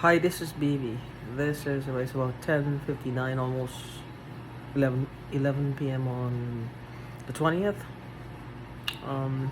Hi, this is BB. This is it's about 10:59, almost 11 p.m. on the 20th. Um,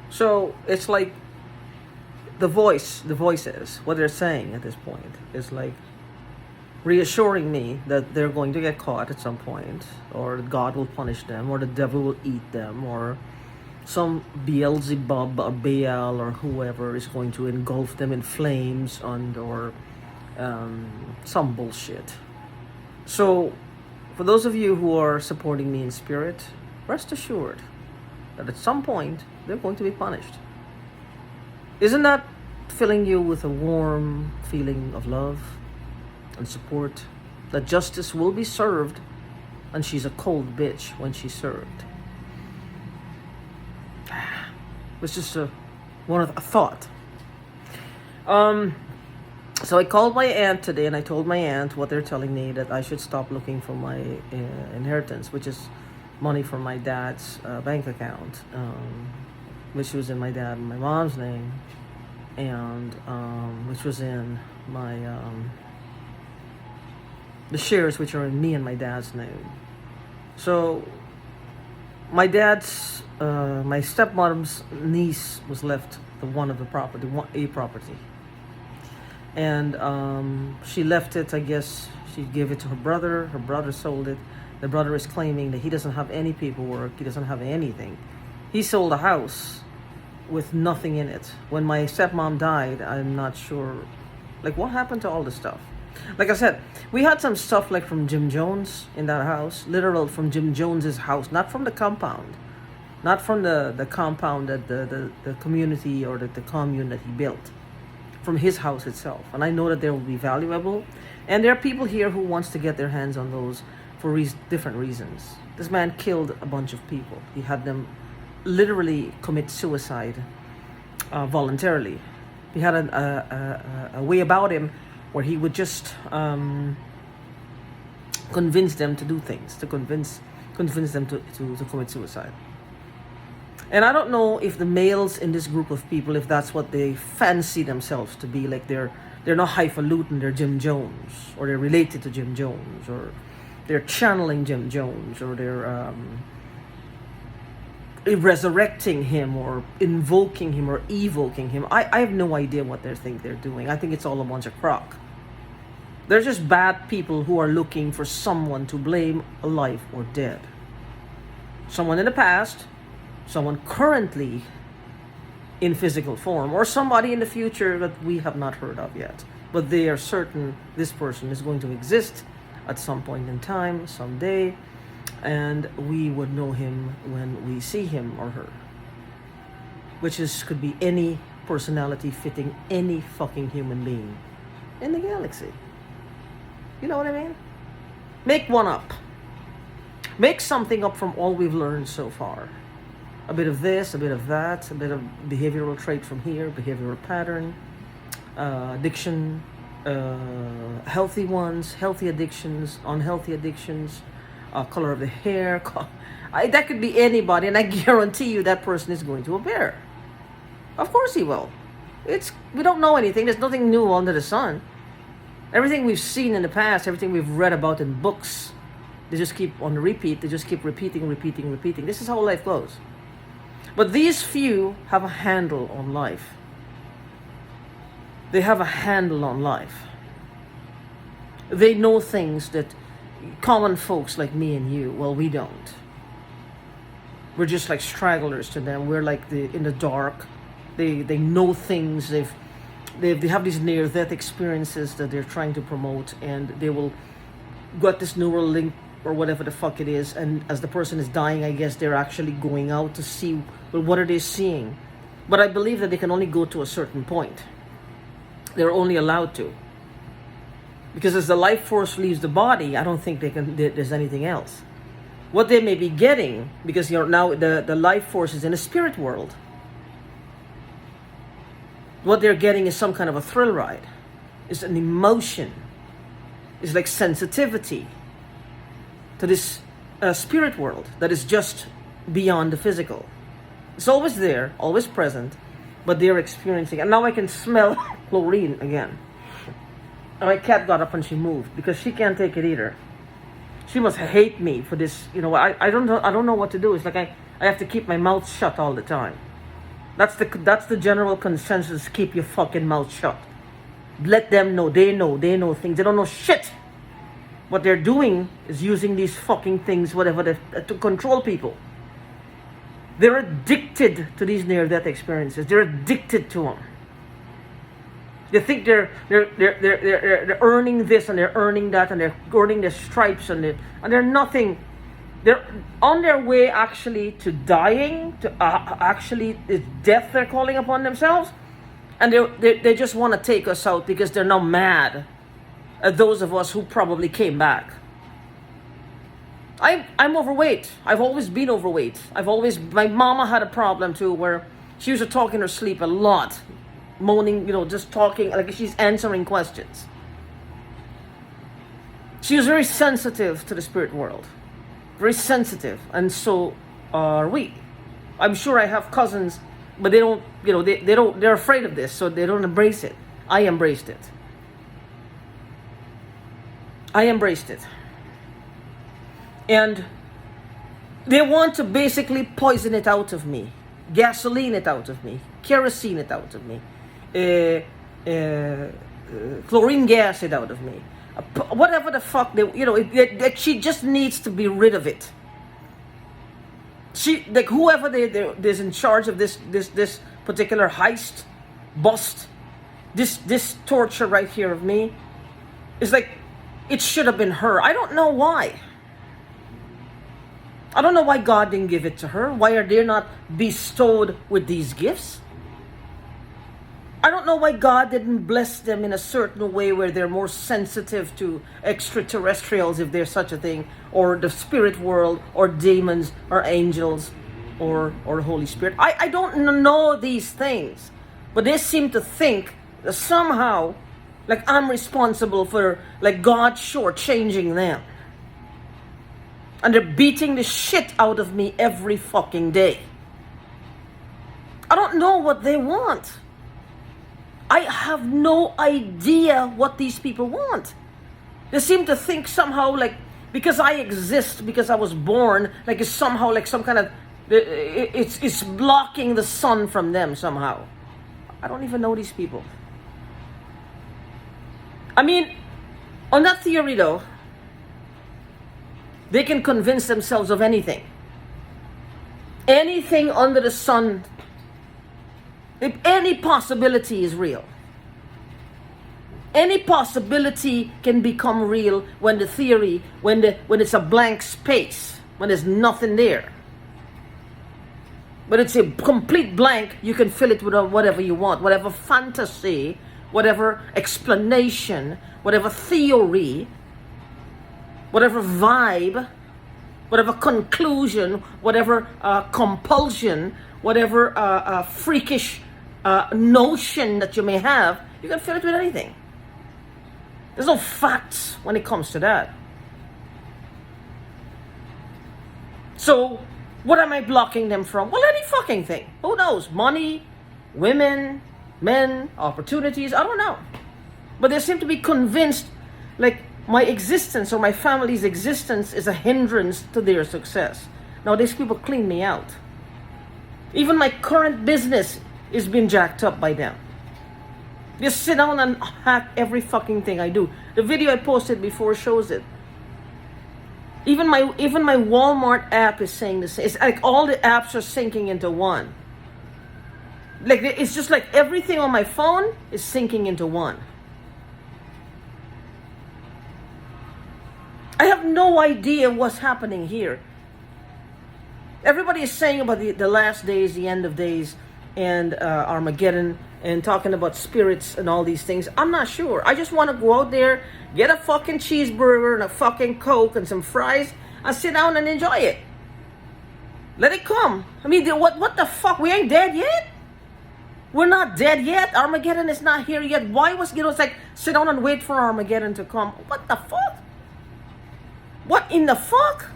so it's like the voices, what they're saying at this point is like reassuring me that they're going to get caught at some point, or God will punish them, or the devil will eat them, or some Beelzebub or Baal or whoever is going to engulf them in flames or some bullshit. So, for those of you who are supporting me in spirit, rest assured that at some point they're going to be punished. Isn't that filling you with a warm feeling of love and support? That justice will be served, and she's a cold bitch when she's served. It's just a thought. So I called my aunt today, and I told my aunt what they're telling me, that I should stop looking for my inheritance, which is money from my dad's bank account, which was in my dad and my mom's name, and which was in my the shares, which are in me and my dad's name. So my stepmom's niece was left a property, and she left it. I guess she gave it to her brother. Her brother sold it. The brother is claiming that he doesn't have any paperwork. He doesn't have anything. He sold a house with nothing in it. When my stepmom died, I'm not sure, like, what happened to all the stuff. Like I said, we had some stuff like from Jim Jones in that house, literal from Jim Jones's house, not from the compound, not from the compound that the community or the commune that he built, from his house itself. And I know that they will be valuable, and there are people here who wants to get their hands on those for different reasons. This man killed a bunch of people. He had them literally commit suicide voluntarily. He had a way about him where he would just convince them to do things, to convince them to commit suicide. And I don't know if the males in this group of people, if that's what they fancy themselves to be, like they're not highfalutin, they're Jim Jones, or they're related to Jim Jones, or they're channeling Jim Jones, or they're resurrecting him, or invoking him, or evoking him. I have no idea what they think they're doing. I think it's all a bunch of crock. They're just bad people who are looking for someone to blame, alive or dead. Someone in the past, someone currently in physical form, or somebody in the future that we have not heard of yet. But they are certain this person is going to exist at some point in time, someday, and we would know him when we see him or her. Which could be any personality fitting any fucking human being in the galaxy. You know what I mean? Make one up. Make something up from all we've learned so far. A bit of this, a bit of that, a bit of behavioral trait from here, behavioral pattern, addiction, healthy ones, healthy addictions, unhealthy addictions, color of the hair. That could be anybody, and I guarantee you that person is going to appear. Of course he will. We don't know anything. There's nothing new under the sun. Everything we've seen in the past, everything we've read about in books, they just keep on repeat. They just keep repeating. This is how life goes. But these few have a handle on life. They have a handle on life. They know things that common folks like me and you, well, we don't. We're just like stragglers to them. We're like in the dark. They know things. They have these near-death experiences that they're trying to promote, and they will got this neural link or whatever the fuck it is, and as the person is dying, I guess they're actually going out to see, well, what are they seeing? But I believe that they can only go to a certain point. They're only allowed to. Because as the life force leaves the body, I don't think there's anything else. What they may be getting, because now the life force is in a spirit world, what they're getting is some kind of a thrill ride. It's an emotion. It's like sensitivity to this spirit world that is just beyond the physical. It's always there, always present, but they're experiencing. And now I can smell chlorine again. And my cat got up and she moved because she can't take it either. She must hate me for this. You know, I don't know what to do. It's like I have to keep my mouth shut all the time. That's the general consensus. Keep your fucking mouth shut. Let them know. They know things. They don't know shit. What they're doing is using these fucking things, whatever, to control people. They're addicted to these near-death experiences. They're addicted to them. They think they're earning this and they're earning that and they're earning their stripes and they're nothing. They're on their way actually to dying. To actually, it's death they're calling upon themselves, and they just want to take us out because they're now mad at those of us who probably came back. I'm overweight. I've always been overweight. My mama had a problem too where she used to talk in her sleep a lot. Moaning, just talking like she's answering questions. She was very sensitive to the spirit world. Very sensitive. And so are we. I'm sure I have cousins, but they don't, they're afraid of this, so they don't embrace it. I embraced it. And they want to basically poison it out of me. Gasoline it out of me. Kerosene it out of me. Chlorine gas it out of me. Whatever the fuck she just needs to be rid of it. She, like, whoever is in charge of this particular heist, bust, this torture right here of me, is like, it should have been her. I don't know why. I don't know why God didn't give it to her. Why are they not bestowed with these gifts? I don't know why God didn't bless them in a certain way where they're more sensitive to extraterrestrials, if there's such a thing, or the spirit world, or demons, or angels, or Holy Spirit. I don't know these things, but they seem to think that somehow, like, I'm responsible for, like, God shortchanging them. And they're beating the shit out of me every fucking day. I don't know what they want. I have no idea what these people want. They seem to think somehow, like, because I exist, because I was born, like it's somehow like some kind of, it's blocking the sun from them somehow. I don't even know these people. I mean, on that theory though, they can convince themselves of anything. Anything under the sun. If any possibility is real. Any possibility can become real when the theory, when it's a blank space, when there's nothing there. But it's a complete blank, you can fill it with whatever you want, whatever fantasy, whatever explanation, whatever theory, whatever vibe, whatever conclusion, whatever compulsion, whatever freakish notion that you may have, you can fill it with anything. There's no facts when it comes to that. So, what am I blocking them from? Well, any fucking thing. Who knows? Money, women, men, opportunities, I don't know. But they seem to be convinced, like, my existence or my family's existence is a hindrance to their success. Now, these people clean me out. Even my current business is being jacked up by them. They sit down and hack every fucking thing I do. The video I posted before shows it. Even my Walmart app is saying the same. It's like all the apps are syncing into one. Like, it's just like everything on my phone is syncing into one. I have no idea what's happening here. Everybody is saying about the last days, the end of days, and Armageddon, and talking about spirits and all these things. I'm not sure. I just want to go out there, get a fucking cheeseburger and a fucking Coke and some fries, and sit down and enjoy it. Let it come. I mean, what the fuck? We ain't dead yet? We're not dead yet? Armageddon is not here yet. Why was, it's like, sit down and wait for Armageddon to come? What the fuck? What in the fuck?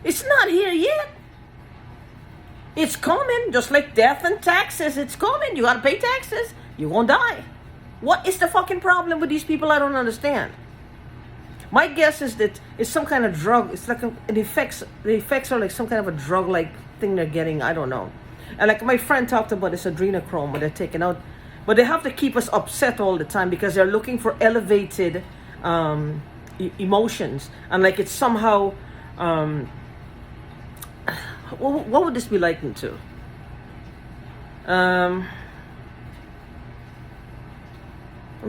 It's not here yet. It's coming, just like death and taxes. It's coming. You gotta pay taxes. You're gonna die. What is the fucking problem with these people? I don't understand. My guess is that it's some kind of drug. It's like the effects are like some kind of a drug-like thing they're getting. I don't know. And like my friend talked about this adrenochrome where they're taking out, but they have to keep us upset all the time because they're looking for elevated emotions, and like it's somehow. What would this be likened to? I'm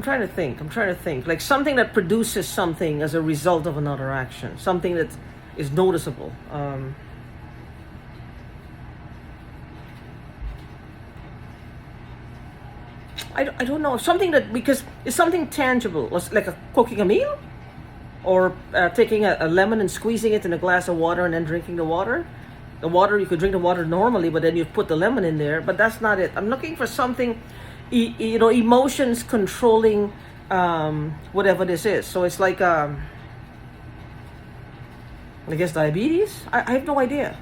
trying to think. Like something that produces something as a result of another action. Something that is noticeable. I don't know. Something that, because it's something tangible. Like cooking a meal? Or taking a lemon and squeezing it in a glass of water and then drinking the water. The water, you could drink the water normally, but then you put the lemon in there. But that's not it. I'm looking for something, emotions controlling whatever this is. So it's like, I guess diabetes? I have no idea.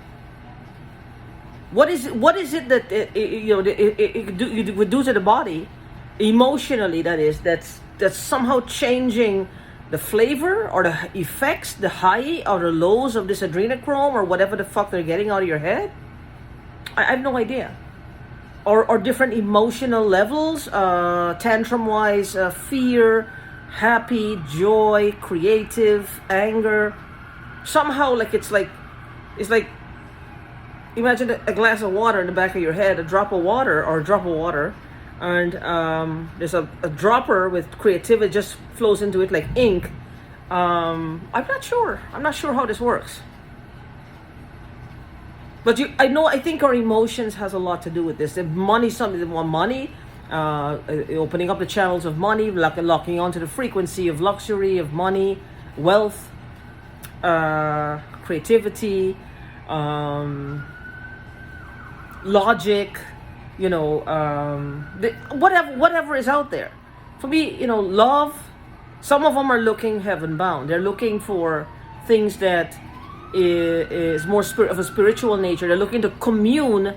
What is it that it would do to the body, emotionally, that's somehow changing the flavor or the effects, the high or the lows of this adrenochrome or whatever the fuck they're getting out of your head? I have no idea. Or different emotional levels, tantrum-wise, fear, happy, joy, creative, anger. Somehow, it's like, imagine a glass of water in the back of your head, a drop of water, and there's a dropper with creativity just flows into it like ink. I'm not sure how this works, but I think our emotions has a lot to do with this. If money, something that want money, opening up the channels of money, locking onto the frequency of luxury, of money, wealth, creativity, logic, whatever is out there. For me, love. Some of them are looking heaven bound. They're looking for things that is more of a spiritual nature. They're looking to commune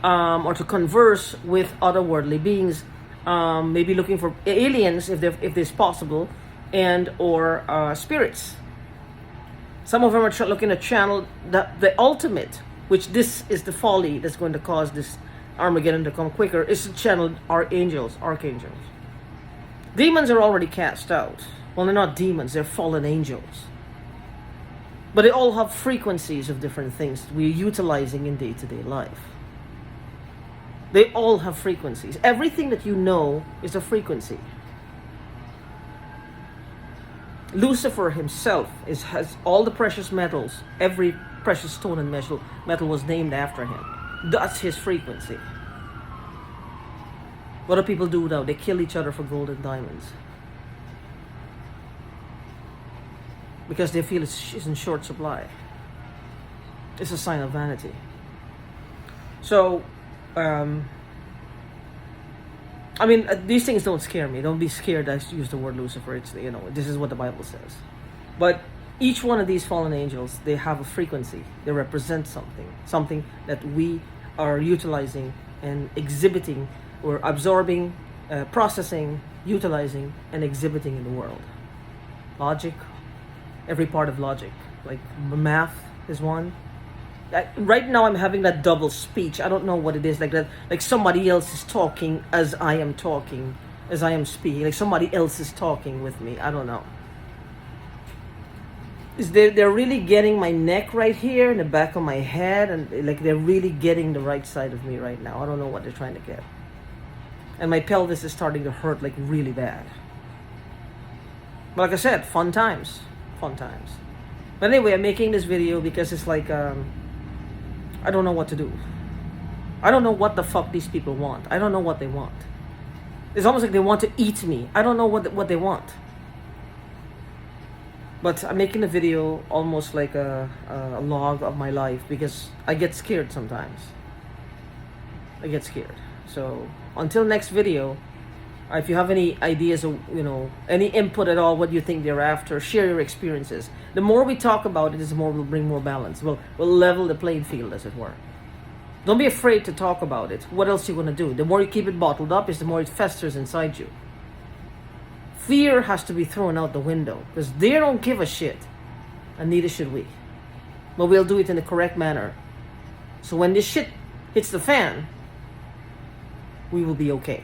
or to converse with otherworldly beings. Maybe looking for aliens if it's possible, and or spirits. Some of them are looking to channel the ultimate, which this is the folly that's going to cause this Armageddon to come quicker, is to channel archangels. Demons are already cast out. Well, they're not demons, they're fallen angels. But they all have frequencies of different things we're utilizing in day-to-day life. They all have frequencies. Everything that you know is a frequency. Lucifer himself has all the precious metals. Every precious stone and metal was named after him. That's his frequency. What do people do now? They kill each other for gold and diamonds. Because they feel it's in short supply. It's a sign of vanity. So, these things don't scare me. Don't be scared I use the word Lucifer. It's, this is what the Bible says. But each one of these fallen angels, they have a frequency. They represent something that we are utilizing and exhibiting, or absorbing, processing, utilizing, and exhibiting in the world. Logic, every part of logic. Like math is one. Right now I'm having that double speech. I don't know what it is, like that. Like somebody else is talking as I am talking, as I am speaking. Like somebody else is talking with me. I don't know. They're really getting my neck right here in the back of my head, and like they're really getting the right side of me right now. I don't know what they're trying to get. And my pelvis is starting to hurt like really bad. But like I said, fun times. But anyway, I'm making this video because it's like, I don't know what to do. I don't know what the fuck these people want. I don't know what they want. It's almost like they want to eat me. I don't know what they want. But I'm making a video almost like a log of my life because I get scared sometimes. I get scared. So until next video, if you have any ideas or any input at all, what you think they're after, share your experiences. The more we talk about it, the more we'll bring more balance. We'll level the playing field, as it were. Don't be afraid to talk about it. What else are you going to do? The more you keep it bottled up is the more it festers inside you. Fear has to be thrown out the window because they don't give a shit, and neither should we. But we'll do it in the correct manner. So when this shit hits the fan, we will be okay.